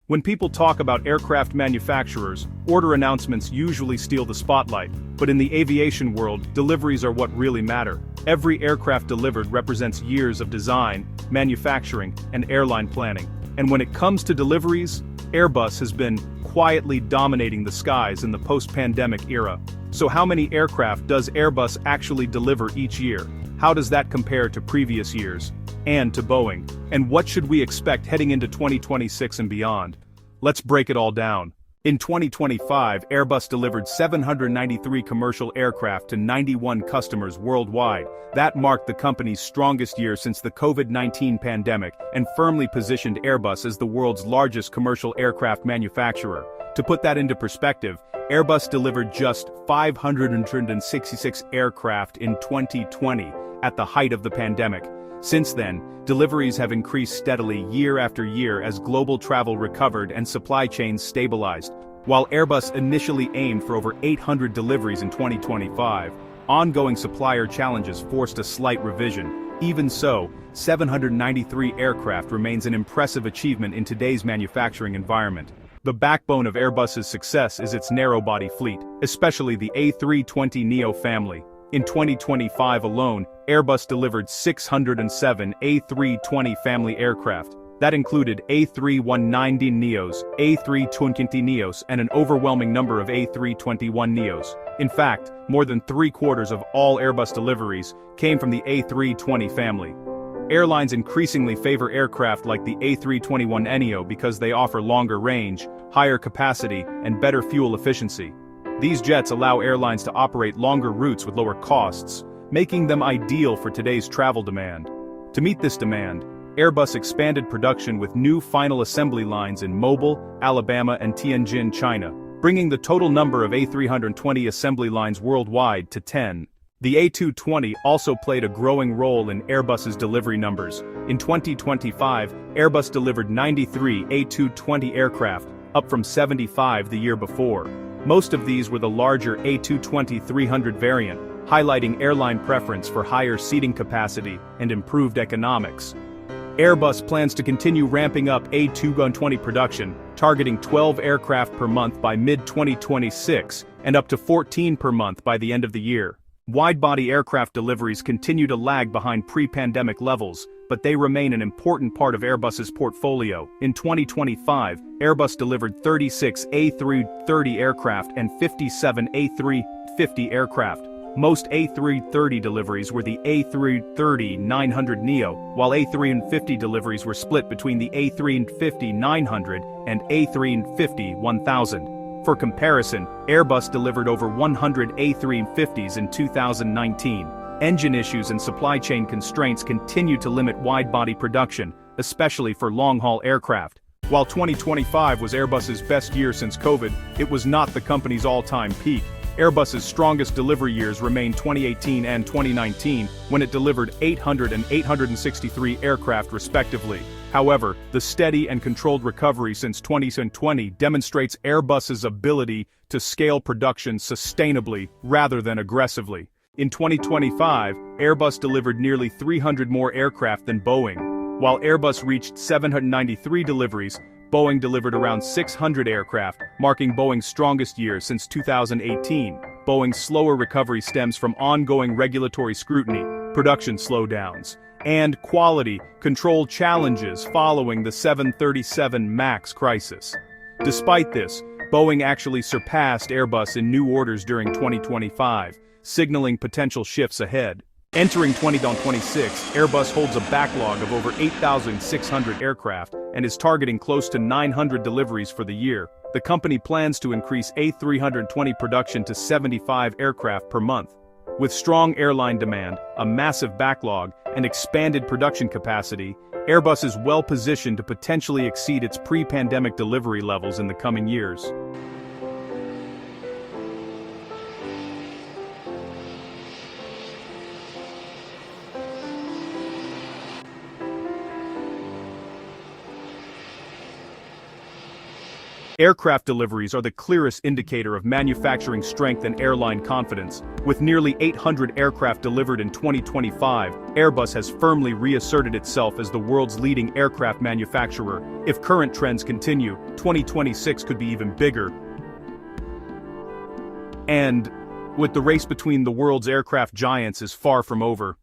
When people talk about aircraft manufacturers, order announcements usually steal the spotlight, but in the aviation world, deliveries are what really matter. Every aircraft delivered represents years of design, manufacturing, and airline planning. And when it comes to deliveries, Airbus has been quietly dominating the skies in the post-pandemic era. So how many aircraft does Airbus actually deliver each year? How does that compare to previous years? And to Boeing? And what should we expect heading into 2026 and beyond? Let's break it all down. In 2025, Airbus delivered 793 commercial aircraft to 91 customers worldwide. That marked the company's strongest year since the COVID-19 pandemic and firmly positioned Airbus as the world's largest commercial aircraft manufacturer. To put that into perspective, Airbus delivered just 566 aircraft in 2020, at the height of the pandemic. Since then, deliveries have increased steadily year after year as global travel recovered and supply chains stabilized. While Airbus initially aimed for over 800 deliveries in 2025, ongoing supplier challenges forced a slight revision. Even so, 793 aircraft remains an impressive achievement in today's manufacturing environment. The backbone of Airbus's success is its narrow-body fleet, especially the A320neo family. In 2025 alone, Airbus delivered 607 A320 family aircraft. That included A319neos, A320neos, and an overwhelming number of A321neos. In fact, more than three-quarters of all Airbus deliveries came from the A320 family. Airlines increasingly favor aircraft like the A321neo because they offer longer range, higher capacity, and better fuel efficiency. These jets allow airlines to operate longer routes with lower costs, making them ideal for today's travel demand. To meet this demand, Airbus expanded production with new final assembly lines in Mobile, Alabama and Tianjin, China, bringing the total number of A320 assembly lines worldwide to 10. The A220 also played a growing role in Airbus's delivery numbers. In 2025, Airbus delivered 93 A220 aircraft, up from 75 the year before. Most of these were the larger A220-300 variant, highlighting airline preference for higher seating capacity and improved economics. Airbus plans to continue ramping up A220 production, targeting 12 aircraft per month by mid-2026 and up to 14 per month by the end of the year. Wide-body aircraft deliveries continue to lag behind pre-pandemic levels, but they remain an important part of Airbus's portfolio. In 2025, Airbus delivered 36 A330 aircraft and 57 A350 aircraft. Most A330 deliveries were the A330-900neo, while A350 deliveries were split between the A350-900 and A350-1000. For comparison, Airbus delivered over 100 A350s in 2019. Engine issues and supply chain constraints continue to limit wide-body production, especially for long-haul aircraft. While 2025 was Airbus's best year since COVID, it was not the company's all-time peak. Airbus's strongest delivery years remain 2018 and 2019, when it delivered 800 and 863 aircraft respectively. However, the steady and controlled recovery since 2020 demonstrates Airbus's ability to scale production sustainably rather than aggressively. In 2025, Airbus delivered nearly 300 more aircraft than Boeing. While Airbus reached 793 deliveries, Boeing delivered around 600 aircraft, marking Boeing's strongest year since 2018. Boeing's slower recovery stems from ongoing regulatory scrutiny, production slowdowns, and quality control challenges following the 737 MAX crisis. Despite this, Boeing actually surpassed Airbus in new orders during 2025, signaling potential shifts ahead. Entering 2026, Airbus holds a backlog of over 8,600 aircraft and is targeting close to 900 deliveries for the year. The company plans to increase A320 production to 75 aircraft per month. With strong airline demand, a massive backlog, and expanded production capacity, Airbus is well positioned to potentially exceed its pre-pandemic delivery levels in the coming years. Aircraft deliveries are the clearest indicator of manufacturing strength and airline confidence. With nearly 800 aircraft delivered in 2025, Airbus has firmly reasserted itself as the world's leading aircraft manufacturer. If current trends continue, 2026 could be even bigger. And with the race between the world's aircraft giants is far from over.